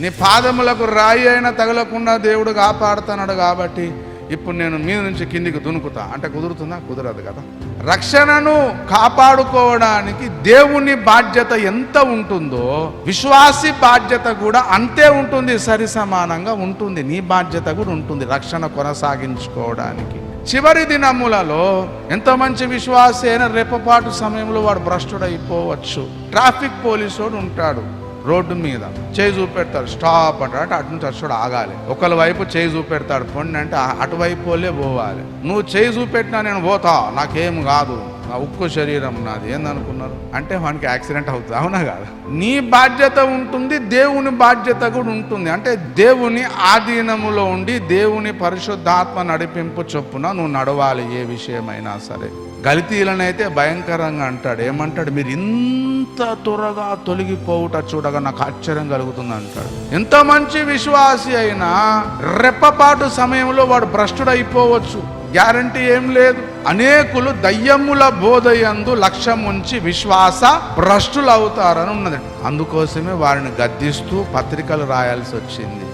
నీ పాదములకు రాయి అయినా తగలకుండా దేవుడు కాపాడుతున్నాడు కాబట్టి ఇప్పుడు నేను మీద నుంచి కిందికి దునుకుతా అంటే కుదురుతుందా? కుదరదు కదా. రక్షణను కాపాడుకోవడానికి దేవుని బాధ్యత ఎంత ఉంటుందో విశ్వాసి బాధ్యత కూడా అంతే ఉంటుంది, సరి సమానంగా ఉంటుంది. నీ బాధ్యత కూడా ఉంటుంది రక్షణ కొనసాగించుకోవడానికి. చివరి దినములలో ఎంత మంచి విశ్వాసి అయినా రెప్పపాటు సమయంలో వాడు భ్రష్టుడైపోవచ్చు. ట్రాఫిక్ పోలీసు వాడు ఉంటాడు, రోడ్డు మీద చేయి చూపెడతాడు, స్టాప్ అంటాడు, అటు నుంచి అటు ఆగాలి. ఒకళ్ళ వైపు చేయి చూపెడతాడు, పొండి అంటే అటువైపు పోలే పోవాలి. నువ్వు చేయి చూపెట్టినా నేను పోతా, నాకేం కాదు, నా ఉక్కు శరీరం నాది, ఏందనుకున్నారు అంటే వానికి యాక్సిడెంట్ అవుతుంది. అవునా కాదు? నీ బాధ్యత ఉంటుంది, దేవుని బాధ్యత కూడా ఉంటుంది. అంటే దేవుని ఆధీనములో ఉండి దేవుని పరిశుద్ధాత్మ నడిపింపు చొప్పున నువ్వు నడవాలి ఏ విషయమైనా సరే. గలితీలనైతే భయంకరంగా అంటాడు, ఏమంటాడు? మీరు ఇంత త్వరగా తొలగిపోవుట చూడగా నాకు ఆశ్చర్యం కలుగుతుంది అంటాడు. ఎంత మంచి విశ్వాసి అయినా రెప్పపాటు సమయంలో వాడు భ్రష్టుడైపోవచ్చు, గ్యారంటీ ఏం లేదు. అనేకులు దయ్యముల బోధయందు లక్ష్యం ఉంచి విశ్వాస భ్రష్టులు అవుతారని ఉన్నది. అందుకోసమే వారిని గద్దిస్తూ పత్రికలు రాయాల్సి వచ్చింది.